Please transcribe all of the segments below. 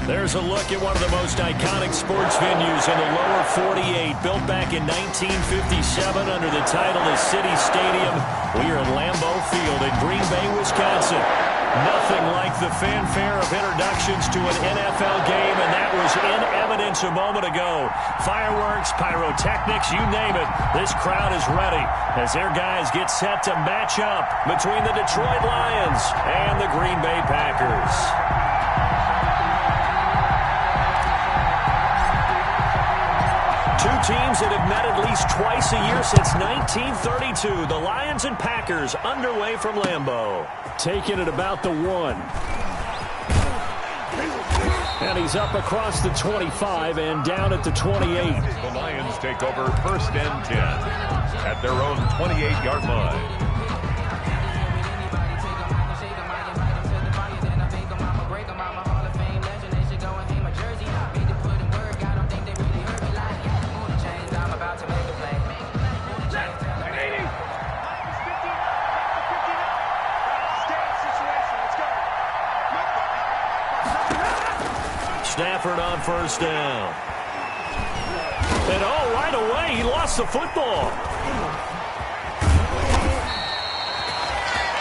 There's a look at one of the most iconic sports venues in the lower 48, built back in 1957 under the title of City Stadium. We are at Lambeau Field in Green Bay, Wisconsin. Nothing like the fanfare of introductions to an NFL game, and that was in evidence a moment ago. Fireworks, pyrotechnics, you name it. This crowd is ready as their guys get set to match up between the Detroit Lions and the Green Bay Packers. Two teams that have met at least twice a year since 1932. The Lions and Packers underway from Lambeau. Taking it about the 1. And he's up across the 25 and down at the 28. The Lions take over 1st and 10 at their own 28-yard line. Stafford on 1st down. And right away, he lost the football.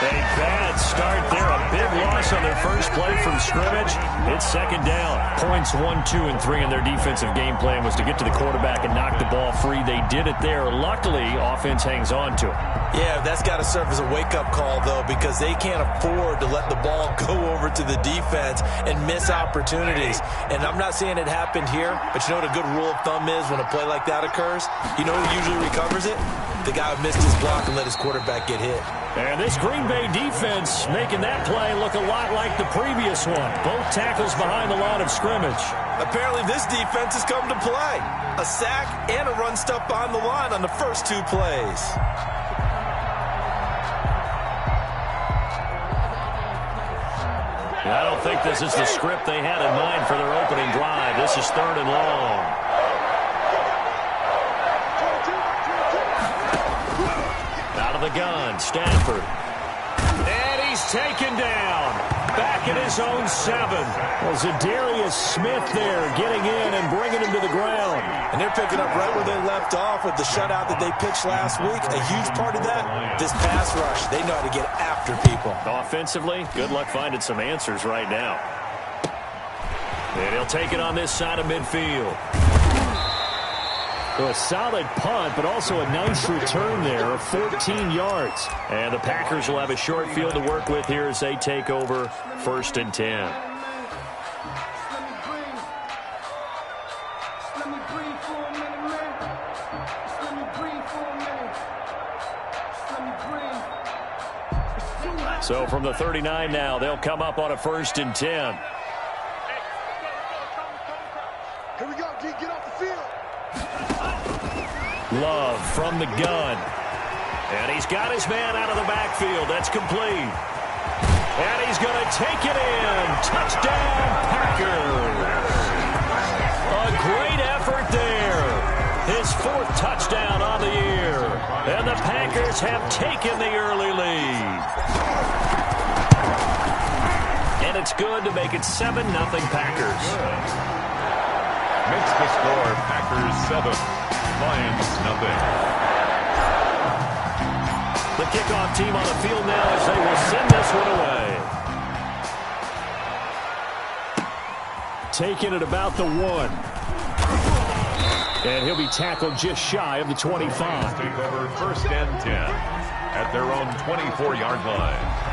A bad start there. A big loss on their first play from scrimmage. It's 2nd down. Points 1, 2, and 3 in their defensive game plan was to get to the quarterback and knock the ball free. They did it there. Luckily, offense hangs on to it. Yeah, that's got to serve as a wake-up call, though, because they can't afford to let the ball go over to the defense and miss opportunities. And I'm not saying it happened here, but you know what a good rule of thumb is when a play like that occurs? You know who usually recovers it? The guy who missed his block and let his quarterback get hit. And this Green Bay defense making that play look a lot like the previous one. Both tackles behind the line of scrimmage. Apparently this defense has come to play. A sack and a run stop on the line on the first 2 plays. I don't think this is the script they had in mind for their opening drive. This is 3rd and long. Out of the gun, Stafford. And he's taken down. Back at his own 7. Well, Zadarius Smith there getting in and bringing him to the ground. And they're picking up right where they left off with the shutout that they pitched last week. A huge part of that, this pass rush. They know how to get after people. Offensively, good luck finding some answers right now. And he'll take it on this side of midfield. So a solid punt, but also a nice return there of 14 yards. And the Packers will have a short field to work with here as they take over 1st and 10. So from the 39 now, they'll come up on a 1st and 10. Here we go, D, get off the field. Love from the gun. And he's got his man out of the backfield. That's complete. And he's going to take it in. Touchdown, Packers. A great effort there. His 4th touchdown on the year. And the Packers have taken the early lead. And it's good to make it 7-0 Packers. Makes the score Packers 7, Lions nothing. The kickoff team on the field now as they will send this one away. Taking it about the 1. And he'll be tackled just shy of the 25. Take over 1st and 10 at their own 24-yard line.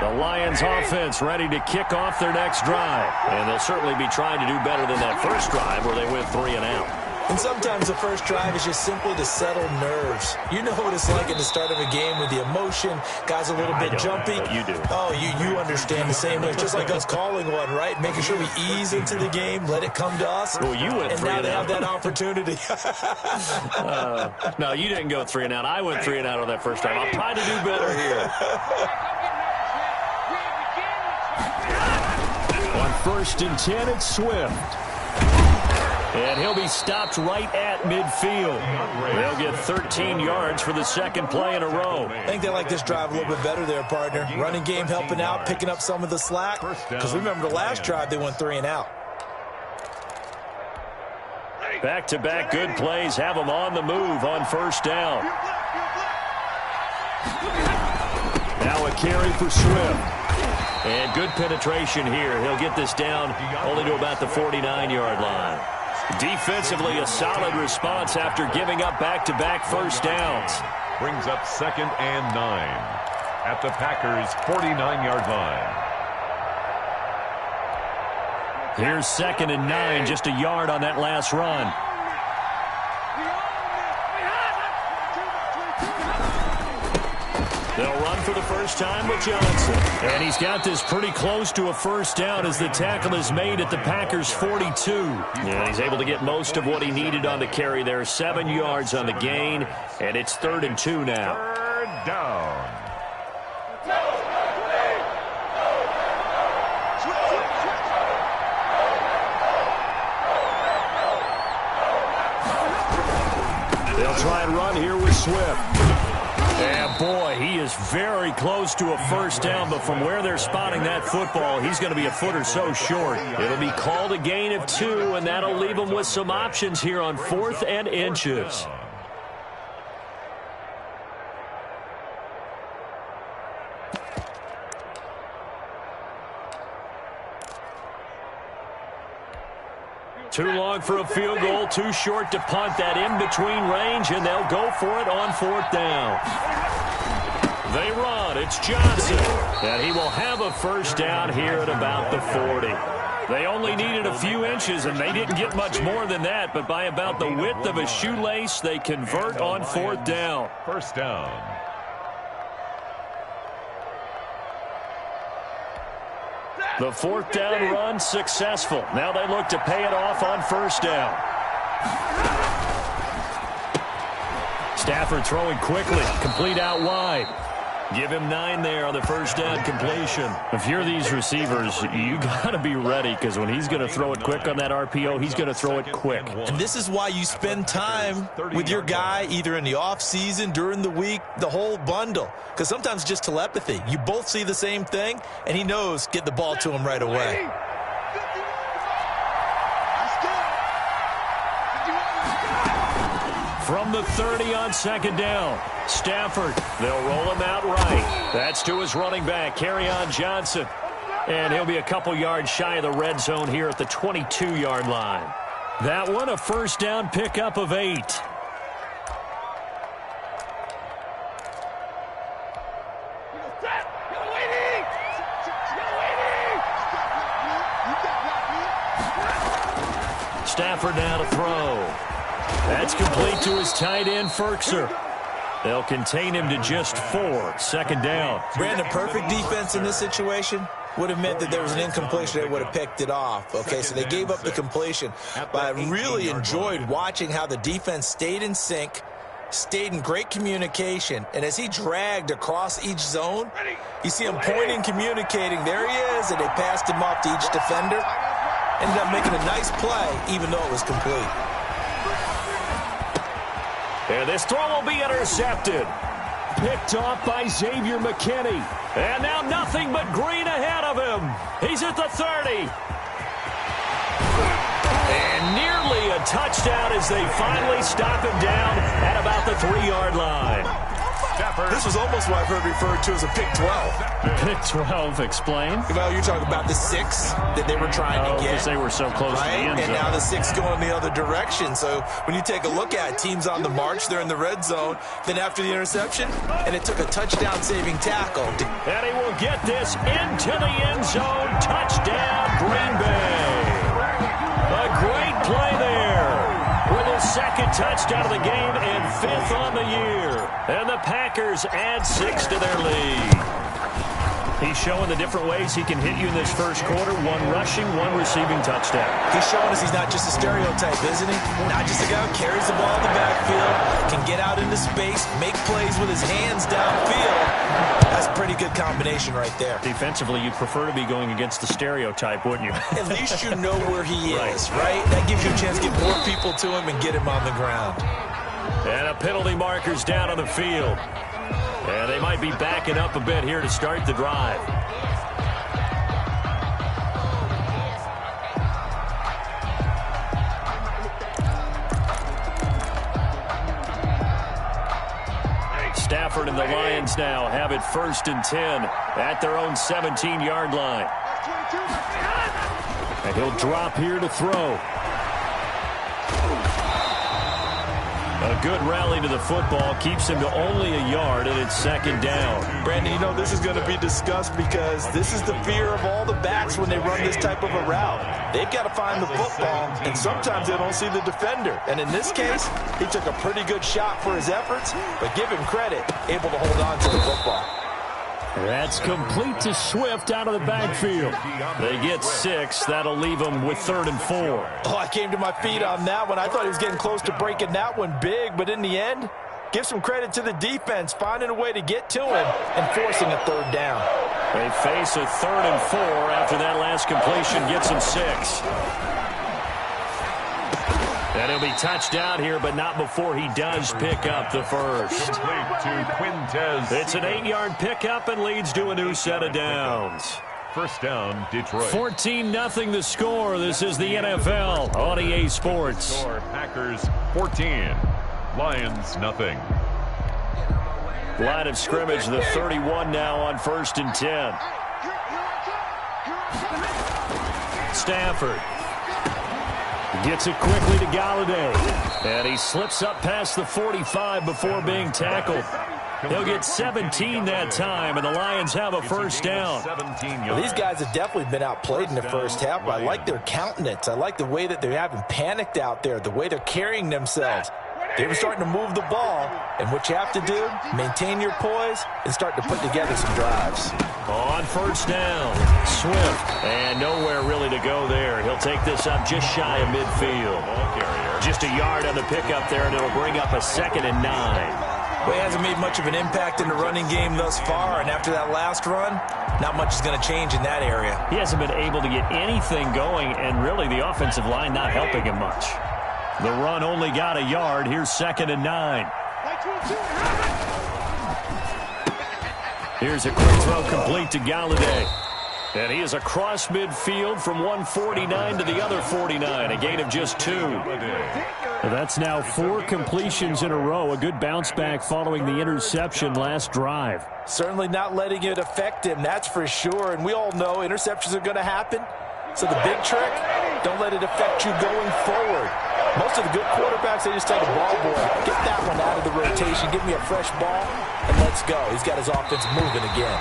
The Lions offense ready to kick off their next drive. And they'll certainly be trying to do better than that first drive where they went 3 and out. And sometimes the first drive is just simply to settle nerves. You know what it's like at the start of a game with the emotion. Guys a little bit jumpy. You do. Oh, you understand the same way. It's just like us calling one, right? Making sure we ease into the game, let it come to us. Well, you went 3 and out. And now they have that opportunity. No, you didn't go 3 and out. I went 3 and out on that first time. I'll try to do better here. On 1st and 10, it's Swift. And he'll be stopped right at midfield. They'll get 13 yards for the second play in a row. I think they like this drive a little bit better there, partner. Running game helping out, picking up some of the slack. Because remember the last drive, they went 3 and out. Back-to-back good plays have them on the move on 1st down. Now a carry for Swift. And good penetration here. He'll get this down only to about the 49-yard line. Defensively, a solid response after giving up back-to-back 1st downs. Brings up 2nd and 9 at the Packers' 49-yard line. Here's 2nd and 9, just a yard on that last run. They'll run for the first time with Johnson. And he's got this pretty close to a 1st down as the tackle is made at the Packers' 42. And he's able to get most of what he needed on the carry there. 7 yards on the gain, and it's 3rd and 2 now. 3rd down. They'll try and run here with Swift. And boy, he is very close to a 1st down, but from where they're spotting that football, he's going to be a foot or so short. It'll be called a gain of 2, and that'll leave him with some options here on 4th and inches. Too long for a field goal, too short to punt. That in-between range, and they'll go for it on 4th down. They run. It's Johnson. And he will have a 1st down here at about the 40. They only needed a few inches, and they didn't get much more than that, but by about the width of a shoelace, they convert on 4th down. 1st down. The 4th down run successful. Now they look to pay it off on 1st down. Stafford throwing quickly, complete out wide. Give him 9 there on the 1st down completion. If you're these receivers, you got to be ready, because when he's going to throw it quick on that RPO, he's going to throw it quick. And this is why you spend time with your guy either in the offseason, during the week, the whole bundle. Because sometimes just telepathy. You both see the same thing, and he knows get the ball to him right away. From the 30 on 2nd down, Stafford, they'll roll him out right. That's to his running back, Kerryon Johnson. And he'll be a couple yards shy of the red zone here at the 22-yard line. That one, a 1st down pickup of 8. Stafford now to throw. That's complete to his tight end, Ferkser. They'll contain him to just 4. 2nd down. Brandon, perfect defense in this situation would have meant that there was an incompletion. They would have picked it off. Okay, so they gave up the completion. But I really enjoyed watching how the defense stayed in sync, stayed in great communication. And as he dragged across each zone, you see him pointing, communicating. There he is, and they passed him off to each defender. Ended up making a nice play, even though it was complete. And this throw will be intercepted. Picked off by Xavier McKinney. And now nothing but green ahead of him. He's at the 30. And nearly a touchdown as they finally stop him down at about the 3-yard line. This was almost what I've heard referred to as a pick 12. Pick 12, explain. Well, you're talking about the 6 that they were trying to get. Because they were so close to the end zone. And now the 6 going the other direction. So when you take a look at it, teams on the march, they're in the red zone. Then after the interception, and it took a touchdown-saving tackle. And he will get this into the end zone. Touchdown, Green Bay. A great play there. With his 2nd touchdown of the game and 5th on the year. And the Packers add 6 to their lead. He's showing the different ways he can hit you in this first quarter. One rushing, one receiving touchdown. He's showing us he's not just a stereotype, isn't he? Not just a guy who carries the ball in the backfield, can get out into space, make plays with his hands downfield. That's a pretty good combination right there. Defensively, you'd prefer to be going against the stereotype, wouldn't you? At least you know where he is, right? That gives you a chance to get more people to him and get him on the ground. And a penalty marker's down on the field. And they might be backing up a bit here to start the drive. Stafford and the Lions now have it 1st and 10 at their own 17-yard line. And he'll drop here to throw. A good rally to the football keeps him to only a yard, and it's 2nd down. Brandon, you know this is going to be discussed because this is the fear of all the backs when they run this type of a route. They've got to find the football, and sometimes they don't see the defender. And in this case, he took a pretty good shot for his efforts, but give him credit, able to hold on to the football. That's complete to Swift out of the backfield. They get 6. That'll leave them with 3rd and 4. Oh, I came to my feet on that one. I thought he was getting close to breaking that one big, but in the end, give some credit to the defense, finding a way to get to him and forcing a 3rd down. They face a 3rd and 4 after that last completion gets them 6. And he'll be touched down here, but not before he does pick up the first. It's an 8-yard pickup and leads to a new set of downs. 1st down, Detroit. 14-0 the score. This is the NFL on EA Sports. Score, Packers 14, Lions nothing. Line of scrimmage, the 31 now on 1st and 10. Stafford gets it quickly to Galladay. And he slips up past the 45 before being tackled. He'll get 17 that time, and the Lions have a 1st down. Well, these guys have definitely been outplayed in the first half, but I like their countenance. I like the way that they haven't panicked out there, the way they're carrying themselves. They were starting to move the ball, and what you have to do, maintain your poise and start to put together some drives. On 1st down, Swift, and nowhere really to go there. He'll take this up just shy of midfield. Just a yard on the pickup there, and it'll bring up a 2nd and 9. Well, he hasn't made much of an impact in the running game thus far, and after that last run, not much is going to change in that area. He hasn't been able to get anything going, and really the offensive line not helping him much. The run only got a yard. Here's 2nd and 9. Here's a quick throw complete to Galladay. And he is across midfield from 149 to the other 49, a gain of just 2. That's now 4 completions in a row, a good bounce back following the interception last drive. Certainly not letting it affect him, that's for sure. And we all know interceptions are going to happen. So the big trick, don't let it affect you going forward. Most of the good quarterbacks, they just tell the ball boy, get that one out of the rotation, give me a fresh ball, and let's go. He's got his offense moving again.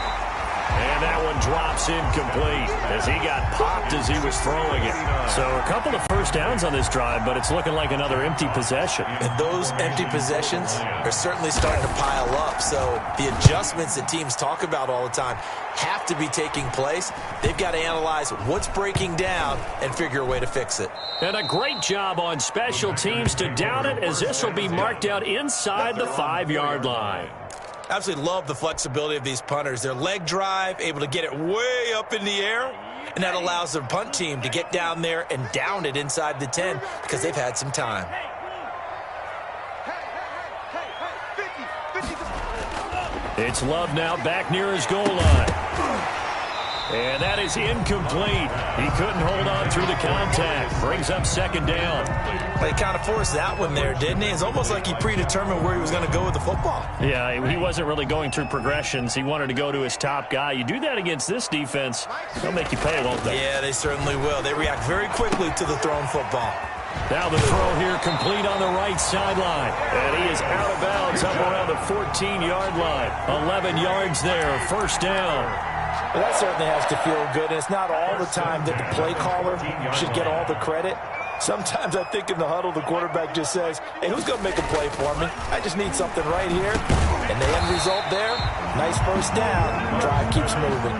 And that one drops incomplete as he got popped as he was throwing it. So a couple of 1st downs on this drive, but it's looking like another empty possession. And those empty possessions are certainly starting to pile up. So the adjustments that teams talk about all the time have to be taking place. They've got to analyze what's breaking down and figure a way to fix it. And a great job on special teams to down it, as this will be marked out inside the 5-yard line. Absolutely love the flexibility of these punters. Their leg drive, able to get it way up in the air, and that allows their punt team to get down there and down it inside the 10 because they've had some time. It's Love now back near his goal line. And that is incomplete. He couldn't hold on through the contact. Brings up 2nd down. Well, he kind of forced that one there, didn't he? It's almost like he predetermined where he was going to go with the football. Yeah, he wasn't really going through progressions. He wanted to go to his top guy. You do that against this defense, they'll make you pay, won't they? Yeah, they certainly will. They react very quickly to the thrown football. Now the throw here complete on the right sideline. And he is out of bounds up around the 14-yard line. 11 yards there, 1st down. Well, that certainly has to feel good. And it's not all the time that the play caller should get all the credit. Sometimes I think in the huddle, the quarterback just says, hey, who's going to make a play for me? I just need something right here. And the end result there, nice first down. Drive keeps moving.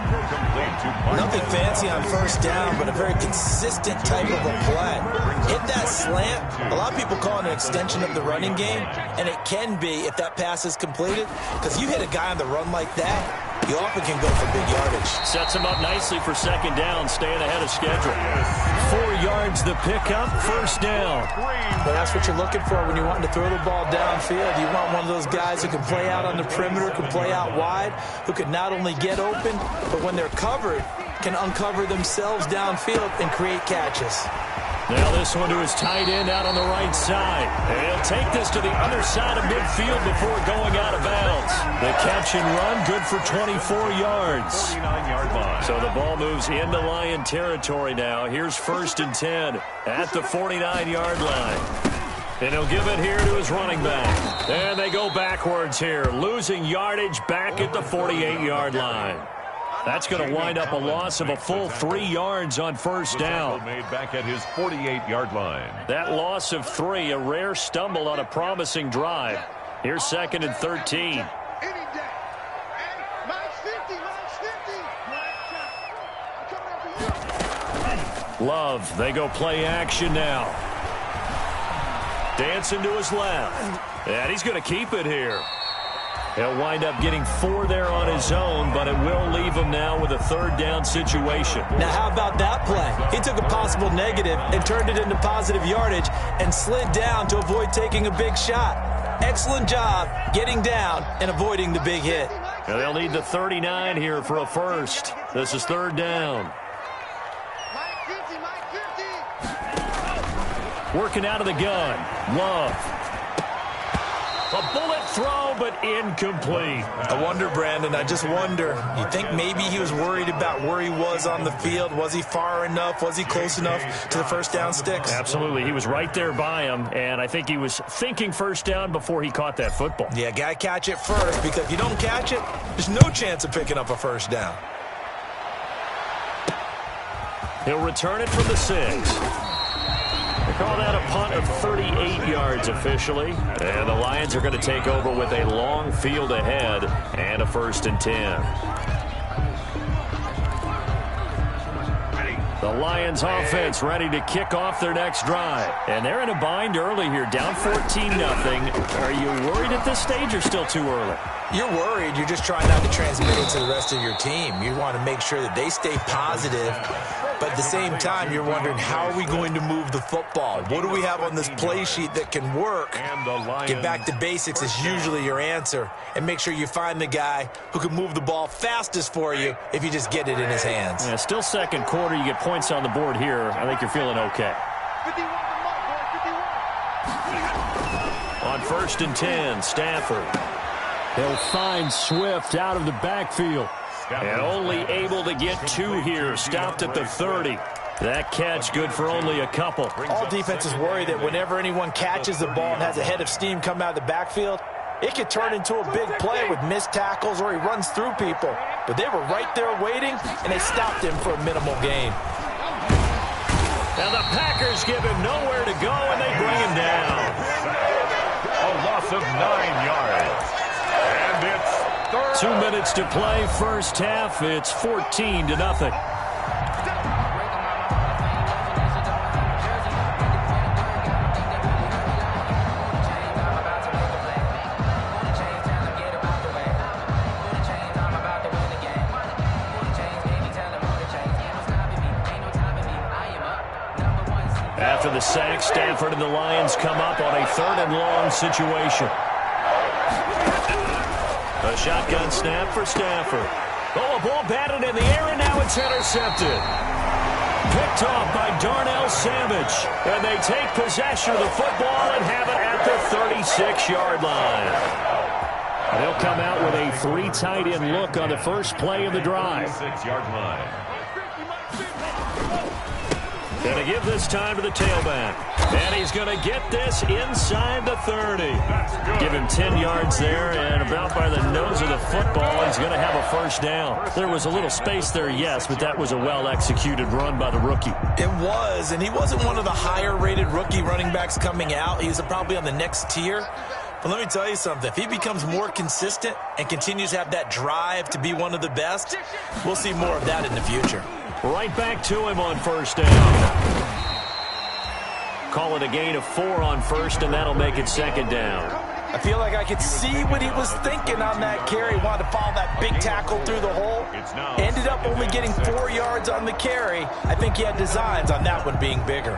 Nothing fancy on first down, but a very consistent type of a play. Hit that slant. A lot of people call it an extension of the running game, and it can be if that pass is completed, because you hit a guy on the run like that, you often can go for big yardage. Sets him up nicely for second down, staying ahead of schedule. 4 yards the pickup, first down. Well, that's what you're looking for when you're wanting to throw the ball downfield. You want one of those guys who can play out on the perimeter, can play out wide, who can not only get open, but when they're covered, can uncover themselves downfield and create catches. Now this one to his tight end out on the right side. He'll take this to the other side of midfield before going out of bounds. The catch and run, good for 24 yards. 49-yard line. So the ball moves into Lion territory now. Here's 1st and 10 at the 49-yard line. And he'll give it here to his running back. And they go backwards here, losing yardage back at the 48-yard line. That's going to wind up a loss of a full 3 yards on first down. Made back at his 48-yard line. That loss of 3, a rare stumble on a promising drive. Here's 2nd and 13. Love, they go play action now. Dancing to his left. And he's going to keep it here. He'll wind up getting 4 there on his own, but it will leave him now with a 3rd down situation. Now, how about that play? He took a possible negative and turned it into positive yardage and slid down to avoid taking a big shot. Excellent job getting down and avoiding the big hit. Now they'll need the 39 here for a first. This is 3rd down. Working out of the gun. Love. A bullet throw, but incomplete. I wonder, Brandon, I just wonder. You think maybe he was worried about where he was on the field? Was he far enough? Was he close enough to the first down sticks? Absolutely. He was right there by him, and I think he was thinking first down before he caught that football. Yeah, got to catch it first, because if you don't catch it, there's no chance of picking up a first down. He'll return it from the 6. They call that a punt of 38 yards officially. And the Lions are going to take over with a long field ahead and a 1st and 10. The Lions offense ready to kick off their next drive. And they're in a bind early here, down 14-0. Are you worried at this stage or still too early? You're worried. You're just trying not to transmit it to the rest of your team. You want to make sure that they stay positive. But at the same time, you're wondering, how are we going to move the football? What do we have on this play sheet that can work? Get back to basics is usually your answer. And make sure you find the guy who can move the ball fastest for you if you just get it in his hands. Yeah, still 2nd quarter. You get points on the board here. I think you're feeling okay. 51. On 1st and 10, Stafford. He'll find Swift out of the backfield. And only able to get 2 here. Stopped at the 30. That catch good for only a couple. All defenses worry that whenever anyone catches the ball and has a head of steam come out of the backfield, it could turn into a big play with missed tackles or he runs through people. But they were right there waiting, and they stopped him for a minimal gain. Now the Packers give him nowhere to go, and they bring him down. A loss of 9 yards. And it's 2 minutes to play, first half. It's 14-0. After the sack, Stafford and the Lions come up on a 3rd and long situation. A shotgun snap for Stafford. Oh, a ball batted in the air, and now it's intercepted. Picked off by Darnell Savage. And they take possession of the football and have it at the 36-yard line. And they'll come out with a 3 tight end look on the first play of the drive. 6-yard line. Going to give this time to the tailback. And he's going to get this inside the 30. Give him 10 yards there, and about by the nose of the football, he's going to have a first down. There was a little space there, yes, but that was a well-executed run by the rookie. It was, and he wasn't one of the higher-rated rookie running backs coming out. He's probably on the next tier. But let me tell you something. If he becomes more consistent and continues to have that drive to be one of the best, we'll see more of that in the future. Right back to him on first down. Call it a gain of 4 on first, and that'll make it second down. I feel like I could see what he was thinking on that carry. Wanted to follow that big tackle through the hole. Ended up only getting 4 yards on the carry. I think he had designs on that one being bigger.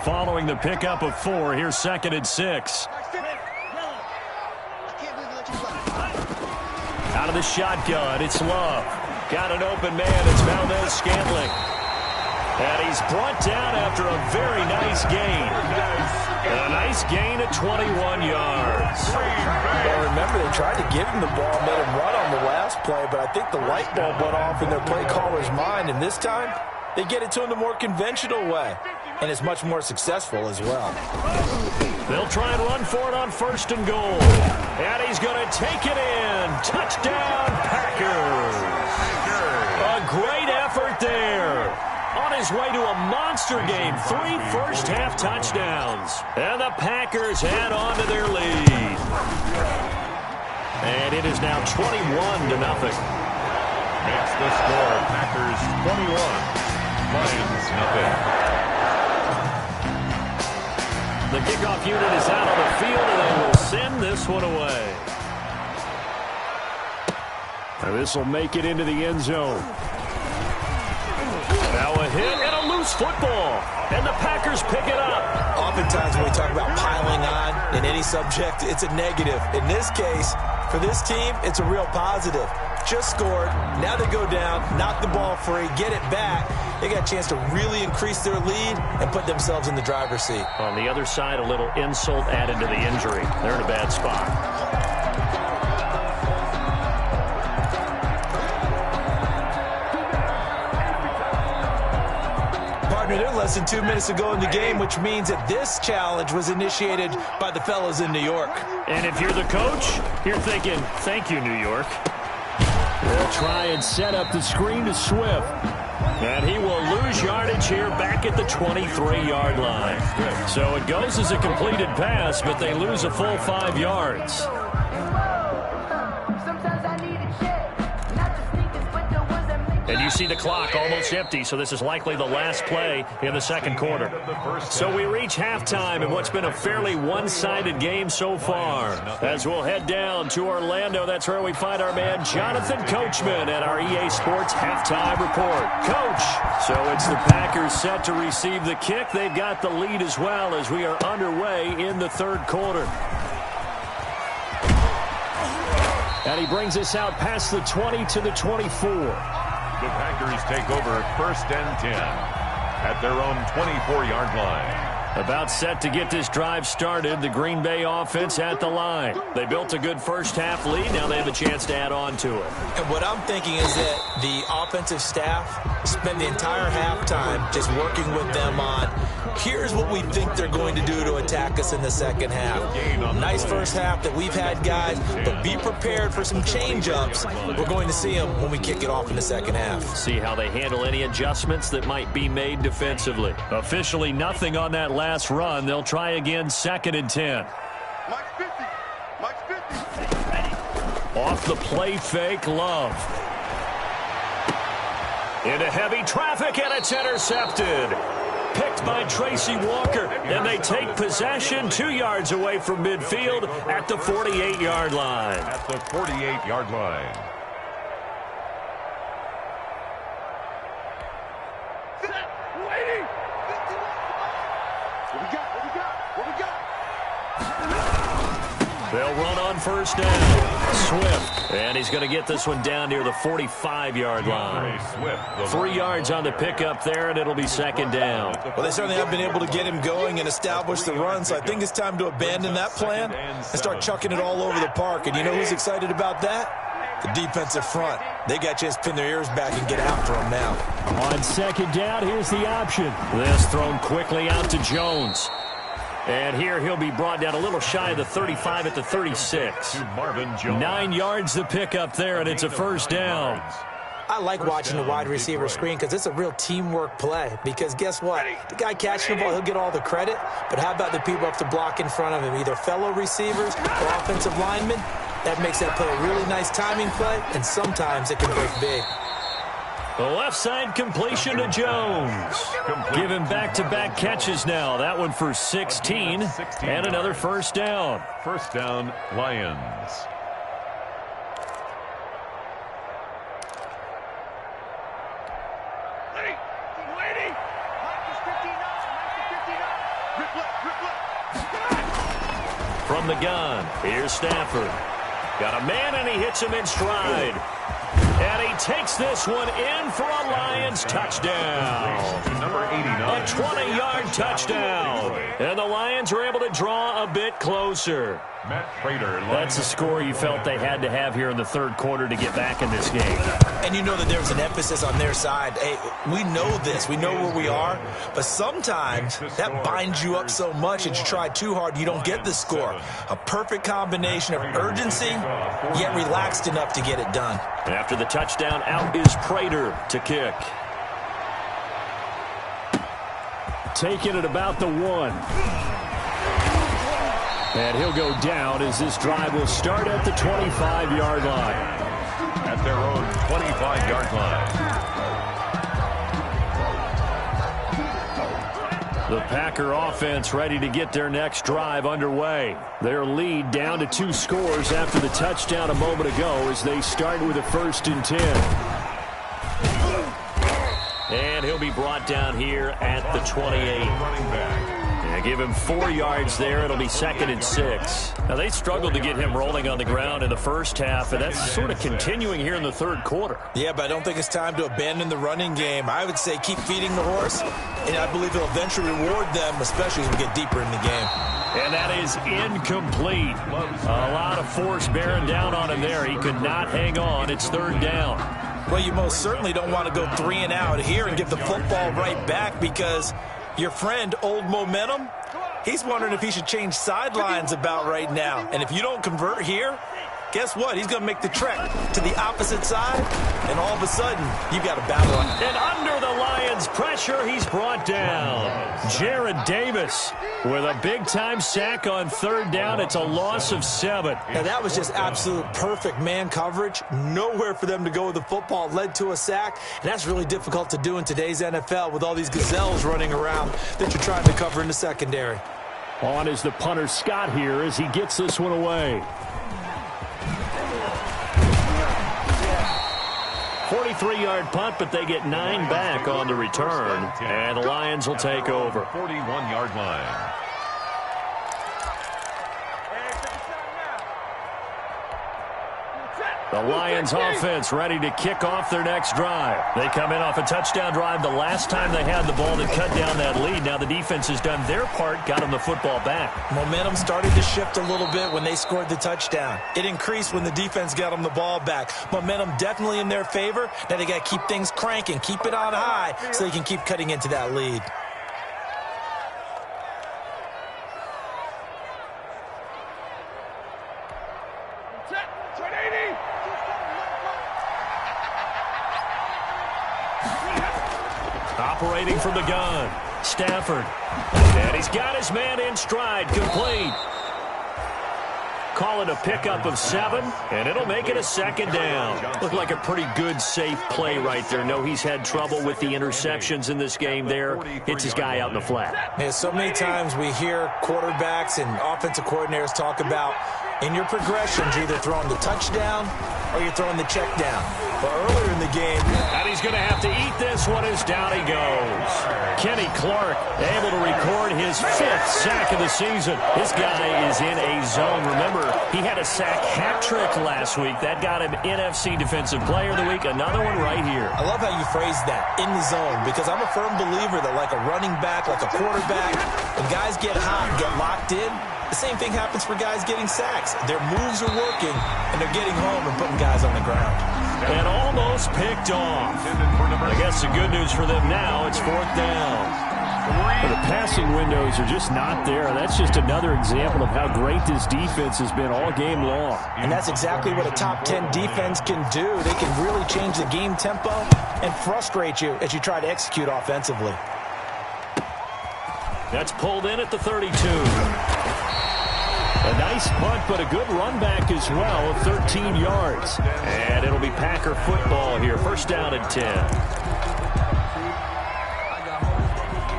Following the pickup of 4, here's second and 6. Out of the shotgun, it's Love. Got an open man, it's Valdez-Scantling. And he's brought down after a very nice gain. A nice gain of 21 yards. Well, remember, they tried to give him the ball, made him run on the last play, but I think the light bulb went off in their play caller's mind, and this time, they get it to him the more conventional way, and it's much more successful as well. They'll try and run for it on first and goal. And he's going to take it in. Touchdown, Packers. A great effort there. On his way to a monster game, 3 first-half touchdowns. And the Packers add on to their lead. And it is now 21-0. Makes the score Packers 21, Lions nothing. The kickoff unit is out on the field, and they will send this one away. And this will make it into the end zone. Now a hit and a loose football. And the Packers pick it up. Oftentimes when we talk about piling on in any subject, it's a negative. In this case, for this team, it's a real positive. Just scored. Now they go down, knock the ball free, get it back. They got a chance to really increase their lead and put themselves in the driver's seat. On the other side, a little insult added to the injury. They're in a bad spot. They're less than 2 minutes ago in the game, which means that this challenge was initiated by the fellas in New York. And if you're the coach, you're thinking, thank you, New York. They'll try and set up the screen to Swift. And he will lose yardage here back at the 23-yard line. So it goes as a completed pass, but they lose a full 5 yards. And you see the clock almost empty, so this is likely the last play in the second quarter. So we reach halftime in what's been a fairly one-sided game so far. As we'll head down to Orlando, that's where we find our man Jonathan Coachman at our EA Sports Halftime Report. Coach, so it's the Packers set to receive the kick. They've got the lead as well as we are underway in the third quarter. And he brings us out past the 20 to the 24. The Packers take over first and 10 at their own 24-yard line. About set to get this drive started, the Green Bay offense at the line. They built a good first-half lead. Now they have a chance to add on to it. And what I'm thinking is that the offensive staff spend the entire halftime just working with them on, here's what we think they're going to do to attack us in the second half. Nice first half that we've had, guys, but be prepared for some change-ups. We're going to see them when we kick it off in the second half. See how they handle any adjustments that might be made defensively. Officially nothing on that last run. They'll try again, second and 10. Mike's 50. Mike's 50. Off the play fake, Love. Into heavy traffic, and it's intercepted. Picked by Tracy Walker, and they take possession 2 yards away from midfield at the 48-yard line. At the 48-yard line. Waiting. What we got? What we got? What we got? They'll run on first down. Swift, and he's going to get this one down near the 45-yard line. 3 yards on the pickup there, and it'll be second down. Well, they certainly have been able to get him going and establish the run, so I think it's time to abandon that plan and start chucking it all over the park. And you know who's excited about that? The defensive front, they got a chance to pin their ears back and get after them now. On second down, here's the option. This thrown quickly out to Jones. And here he'll be brought down a little shy of the 35 at the 36. 9 yards to pick up there, and it's a first down. I like watching the wide receiver screen because it's a real teamwork play. Because guess what? The guy catching the ball, he'll get all the credit. But how about the people up to block in front of him, either fellow receivers or offensive linemen? That makes that play a really nice timing play, and sometimes it can break big. The left side completion to Jones. Giving back-to-back catches now. That one for 16 and another first down. First down, Lions. From the gun, here's Stafford. Got a man, and he hits him in stride. And he takes this one in for a Lions touchdown. Number 89. A 20-yard touchdown. And the Lions are able to draw a bit closer. Matt Prater. That's the score you felt they had to have here in the third quarter to get back in this game. And you know that there was an emphasis on their side. Hey, we know this. We know where we are. But sometimes that binds you up so much that you try too hard, you don't get the score. A perfect combination of urgency, yet relaxed enough to get it done. After the touchdown, out is Prater to kick. Taking it about the 1. And he'll go down as this drive will start at the 25-yard line. At their own 25-yard line. The Packer offense ready to get their next drive underway. Their lead down to 2 scores after the touchdown a moment ago as they start with a 1st and 10. And he'll be brought down here at the 28. Running back. Give him 4 yards there. It'll be 2nd and 6. Now, they struggled to get him rolling on the ground in the first half, and that's sort of continuing here in the third quarter. Yeah, but I don't think it's time to abandon the running game. I would say keep feeding the horse, and I believe it'll eventually reward them, especially as we get deeper in the game. And that is incomplete. A lot of force bearing down on him there. He could not hang on. It's 3rd down. Well, you most certainly don't want to go 3 and out here and give the football right back because your friend, Old Momentum, he's wondering if he should change sidelines about right now. And if you don't convert here, guess what? He's going to make the trek to the opposite side, and all of a sudden, you've got a battle on. And under the Lions' pressure, he's brought down. Jared Davis with a big-time sack on 3rd down. It's a loss of 7. Now, that was just absolute perfect man coverage. Nowhere for them to go with the football. Led to a sack, and that's really difficult to do in today's NFL with all these gazelles running around that you're trying to cover in the secondary. On is the punter, Scott, here as he gets this one away. 43-yard punt, but they get 9 back on the return, and the Lions will take over. 41-yard line. The Lions offense ready to kick off their next drive. They come in off a touchdown drive the last time they had the ball to cut down that lead. Now the defense has done their part, got them the football back. Momentum started to shift a little bit when they scored the touchdown. It increased when the defense got them the ball back. Momentum definitely in their favor. Now they got to keep things cranking, keep it on high so they can keep cutting into that lead. Operating from the gun, Stafford. And he's got his man in stride, complete. Call it a pickup of 7, and it'll make it a 2nd down. Looked like a pretty good, safe play right there. No, he's had trouble with the interceptions in this game there. Hits his guy out in the flat. Yeah, so many times we hear quarterbacks and offensive coordinators talk about in your progressions, you're either throwing the touchdown or you're throwing the check down. But earlier in the game, and he's going to have to eat this one as down he goes. Kenny Clark able to record his 5th sack of the season. This guy is in a zone. Remember, he had a sack hat trick last week. That got him NFC Defensive Player of the Week. Another one right here. I love how you phrase that, in the zone, because I'm a firm believer that like a running back, like a quarterback, when guys get hot and get locked in, The same thing happens for guys getting sacks. Their moves are working, and they're getting home and putting guys on the ground. And almost picked off. I guess the good news for them now, it's 4th down. Well, the passing windows are just not there. That's just another example of how great this defense has been all game long. And that's exactly what a top 10 defense can do. They can really change the game tempo and frustrate you as you try to execute offensively. That's pulled in at the 32. A nice punt, but a good run back as well of 13 yards. And it'll be Packer football here. 1st down and 10.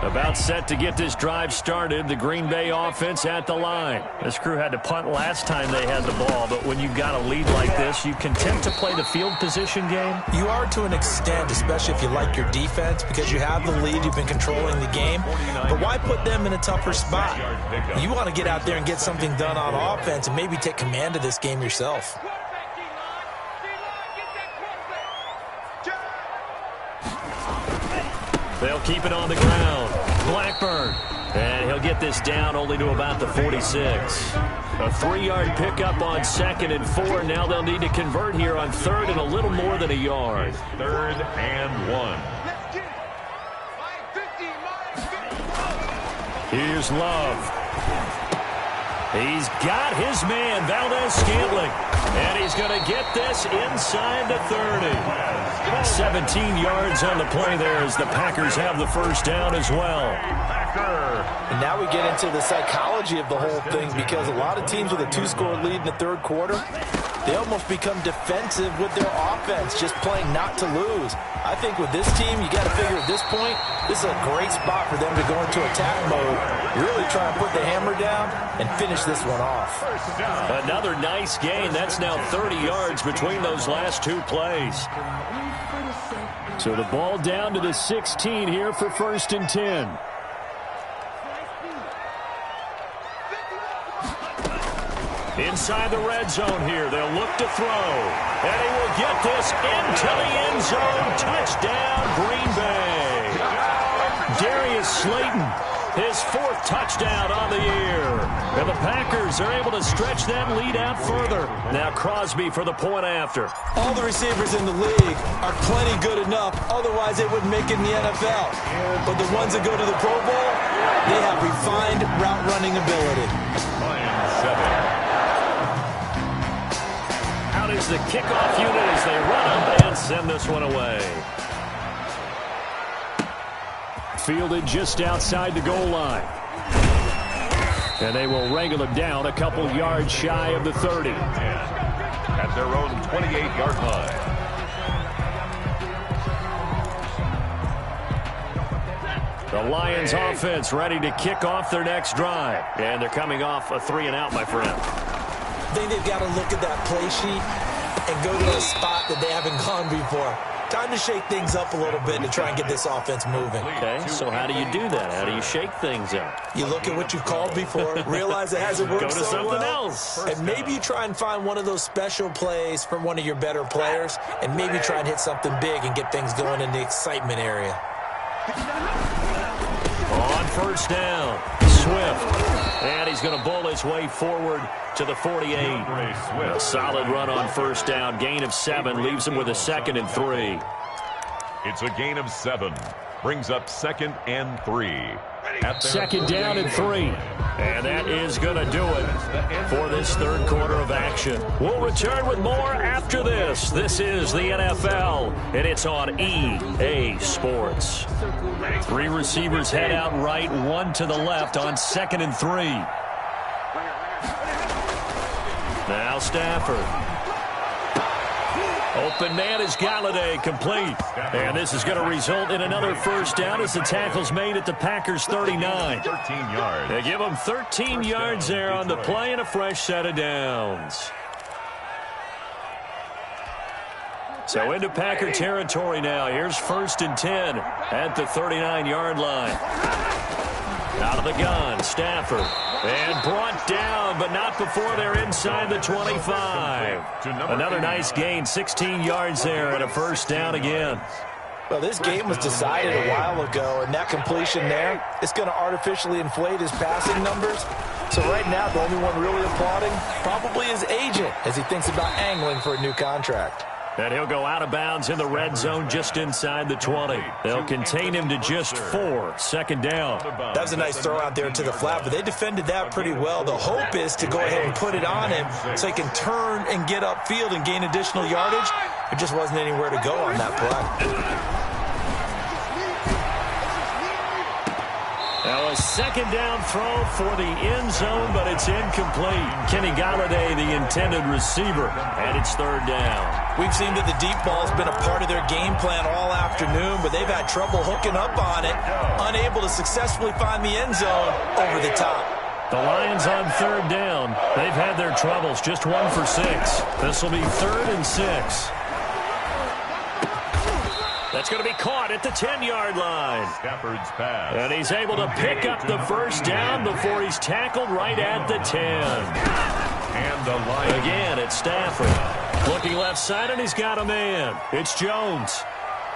About set to get this drive started. The Green Bay offense at the line. This crew had to punt last time they had the ball, but when you've got a lead like this, you content to play the field position game? You are to an extent, especially if you like your defense, because you have the lead, you've been controlling the game. But why put them in a tougher spot? You want to get out there and get something done on offense and maybe take command of this game yourself. They'll keep it on the ground. Blackburn. And he'll get this down only to about the 46. A 3-yard pickup on 2nd and 4. Now they'll need to convert here on 3rd and a little more than a yard. 3rd and 1. Here's Love. He's got his man, Valdez-Scantling. And he's going to get this inside the 30. 17 yards on the play there as the Packers have the 1st down as well. And now we get into the psychology of the whole thing, because a lot of teams with a 2-score lead in the 3rd quarter, they almost become defensive with their offense, just playing not to lose. I think with this team, you got to figure at this point, this is a great spot for them to go into attack mode, really try and put the hammer down and finish this one off. Another nice gain. That's now 30 yards between those last 2 plays. So the ball down to the 16 here for 1st and 10. Inside the red zone here. They'll look to throw. And he will get this into the end zone. Touchdown, Green Bay. Darius Slayton, his 4th touchdown on the year. And the Packers are able to stretch that lead out further. Now Crosby for the point after. All the receivers in the league are plenty good enough, otherwise they wouldn't make it in the NFL. But the ones that go to the Pro Bowl, they have refined route running ability. Out is the kickoff unit as they run up and send this one away. Fielded just outside the goal line. And they will wrangle him down a couple yards shy of the 30. At their own 28-yard line. The Lions offense ready to kick off their next drive. And they're coming off a 3-and-out, my friend. I think they've got to look at that play sheet and go to a spot that they haven't gone before. Time to shake things up a little bit to try and get this offense moving. Okay, so how do you do that? How do you shake things up? You look at what you've called before, realize it hasn't worked Go to so something well, else. and maybe you try and find one of those special plays from one of your better players, and maybe try and hit something big and get things going in the excitement area. On 1st down, Swift. And he's going to bowl his way forward to the 48. A solid run on 1st down. Gain of 7 leaves him with a 2nd and 3. It's a gain of 7. Brings up 2nd and 3. 2nd down and 3. And that is going to do it for this 3rd quarter of action. We'll return with more after this. This is the NFL, and it's on EA Sports. 3 receivers head out right, 1 to the left on 2nd and 3. Now Stafford. Open man is Galladay, complete. And this is going to result in another 1st down as the tackle's made at the Packers 39. 13 yards. They give them 13 yards there on the play and a fresh set of downs. So into Packer territory now. Here's 1st and 10 at the 39-yard line. Out of the gun, Stafford. And brought down, but not before they're inside the 25. Another nice gain, 16 yards there and a 1st down again. Well, this game was decided a while ago, and that completion there, it's going to artificially inflate his passing numbers. So right now, the only one really applauding probably his agent as he thinks about angling for a new contract. And he'll go out of bounds in the red zone just inside the 20. They'll contain him to just 4. Second down. That was a nice throw out there to the flat, but they defended that pretty well. The hope is to go ahead and put it on him so he can turn and get upfield and gain additional yardage. There just wasn't anywhere to go on that play. Now a second down throw for the end zone, but it's incomplete. Kenny Galladay, the intended receiver, and it's third down. We've seen that the deep ball's been a part of their game plan all afternoon, but they've had trouble hooking up on it, unable to successfully find the end zone over the top. The Lions on third down. They've had their troubles, just 1 for 6. This will be 3rd and 6. That's going to be caught at the 10-yard line. Stafford's pass. And he's able to pick up the first down before he's tackled right at the 10. And the Lions. Again, it's Stafford. Looking left side, and he's got a man. It's Jones.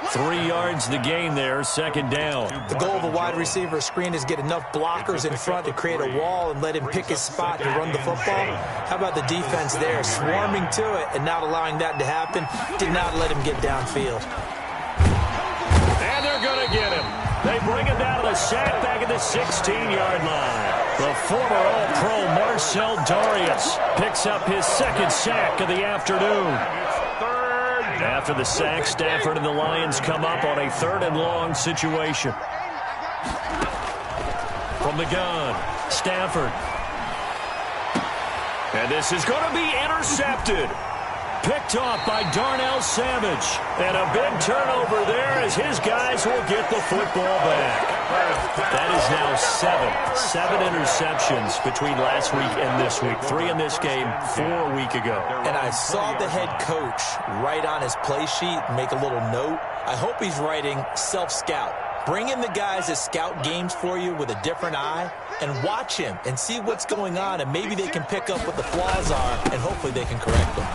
3 yards the gain there, second down. The goal of a wide receiver screen is get enough blockers in front to create a wall and let him pick his spot to run the football. How about the defense there, swarming to it and not allowing that to happen? Did not let him get downfield. And they're going to get him. They bring him down to the sack back at the 16-yard line. The former All-Pro Marcel Darius picks up his second sack of the afternoon. After the sack, Stafford and the Lions come up on a 3rd and long situation. From the gun, Stafford. And this is going to be intercepted. Picked off by Darnell Savage. And a big turnover there as his guys will get the football back. That is now 7 interceptions between last week and this week. 3 in this game, 4 a week ago. And I saw the head coach write on his play sheet, make a little note. I hope he's writing self-scout. Bring in the guys that scout games for you with a different eye and watch him and see what's going on, and maybe they can pick up what the flaws are, and hopefully they can correct them.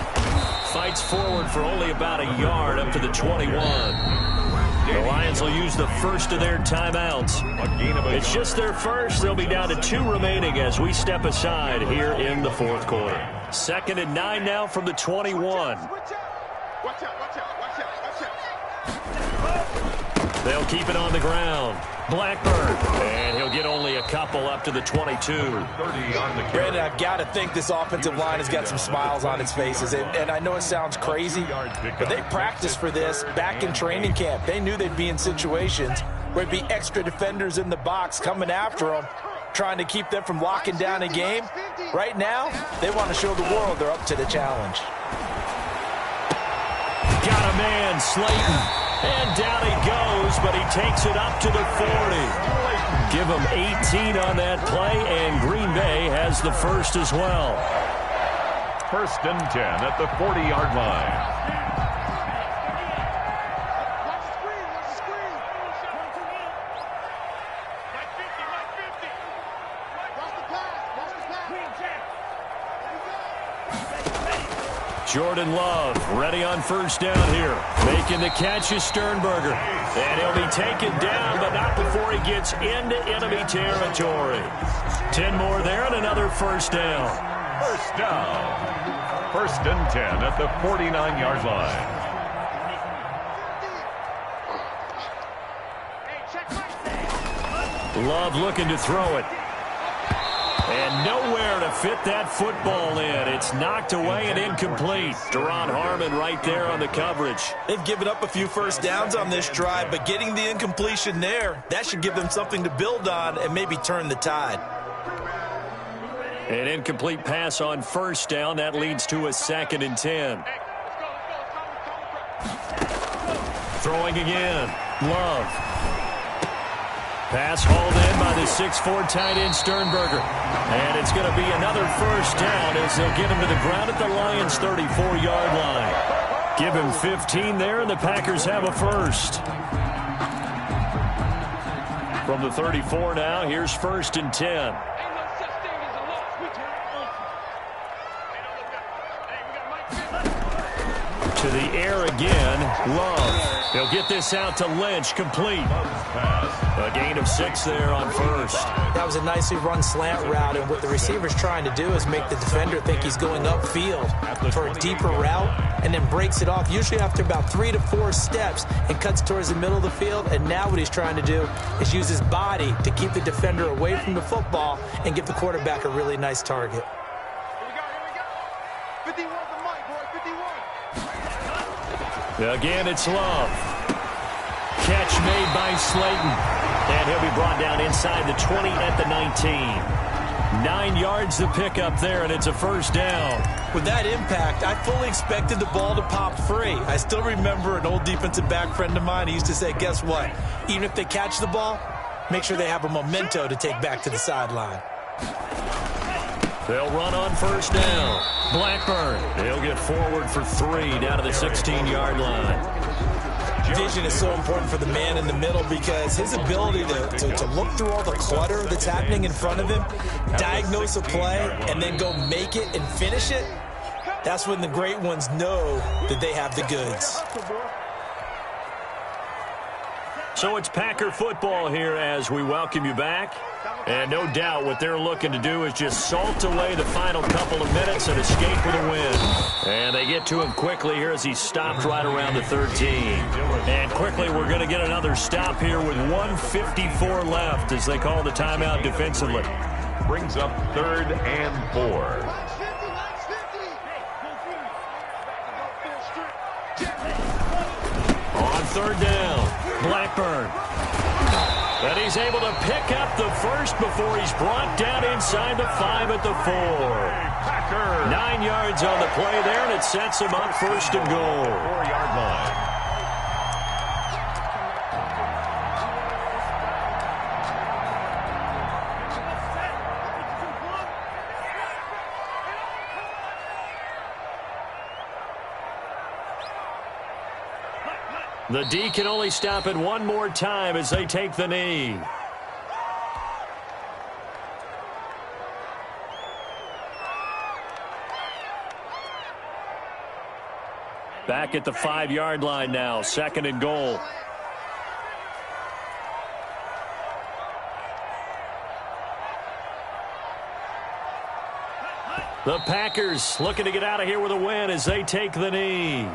Fights forward for only about a yard up to the 21. The Lions will use the first of their timeouts. It's just their first. They'll be down to 2 remaining as we step aside here in the 4th quarter. 2nd and 9 now from the 21. Watch out, watch out, watch out, watch out. They'll keep it on the ground. Blackburn. And he'll get only a couple up to the 22. Brandon, I've got to think this offensive line has got some smiles on its faces. And I know it sounds crazy, but they practiced for this back in training camp. They knew they'd be in situations where there'd be extra defenders in the box coming after them, trying to keep them from locking down a game. Right now, they want to show the world they're up to the challenge. Got a man, Slayton. And down he goes, but he takes it up to the 40. Give him 18 on that play, and Green Bay has the first as well. 1st and 10 at the 40-yard line. Jordan Love ready on first down here. Making the catch is Sternberger. And he'll be taken down, but not before he gets into enemy territory. 10 more there and another first down. First down. 1st and 10 at the 49-yard line. Love looking to throw it. And nowhere to fit that football in. It's knocked away and incomplete. Deron Harmon right there on the coverage. They've given up a few first downs on this drive, but getting the incompletion there, that should give them something to build on and maybe turn the tide. An incomplete pass on first down. That leads to a 2nd and 10. Throwing again. Love. Pass hauled in by the 6'4" tight end Sternberger. And it's going to be another first down as they'll get him to the ground at the Lions' 34-yard line. Give him 15 there, and the Packers have a first. From the 34 now, here's 1st and 10. To the air again. Love. He'll get this out to Lynch. Complete. A gain of 6 there on first. That was a nicely run slant route, and what the receiver's trying to do is make the defender think he's going upfield for a deeper route, and then breaks it off, usually after about 3 to 4 steps, and cuts towards the middle of the field. And now what he's trying to do is use his body to keep the defender away from the football and give the quarterback a really nice target. Here we go. 51 the mic, boy, 51. Again, it's Love. Catch made by Slayton. And he'll be brought down inside the 20 at the 19. 9 yards to pick up there, and it's a first down. With that impact, I fully expected the ball to pop free. I still remember an old defensive back friend of mine. He used to say, guess what? Even if they catch the ball, make sure they have a memento to take back to the sideline. They'll run on first down. Blackburn. He'll get forward for 3 down to the 16-yard line. Vision is so important for the man in the middle because his ability to look through all the clutter that's happening in front of him, diagnose a play, and then go make it and finish it, that's when the great ones know that they have the goods. So it's Packer football here as we welcome you back. And no doubt what they're looking to do is just salt away the final couple of minutes and escape with a win. And they get to him quickly here as he stopped right around the 13. And quickly we're going to get another stop here with 1:54 left as they call the timeout defensively. Brings up 3rd and 4. On 3rd down, Blackburn. And he's able to pick up the first before he's brought down inside the 5 at the 4. 9 yards on the play there, and it sets him up 1st and goal. 4-yard line. The D can only stop it one more time as they take the knee. Back at the 5-yard line now, 2nd and goal. The Packers looking to get out of here with a win as they take the knee.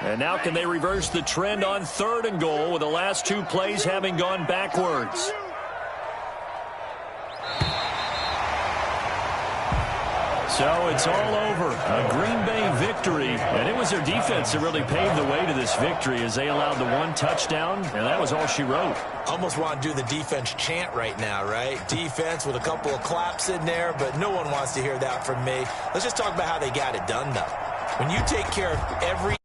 And now can they reverse the trend on 3rd and goal with the last 2 plays having gone backwards? So it's all over. A Green Bay victory. And it was their defense that really paved the way to this victory as they allowed the 1 touchdown, and that was all she wrote. Almost want to do the defense chant right now, right? Defense with a couple of claps in there, but no one wants to hear that from me. Let's just talk about how they got it done, though. When you take care of every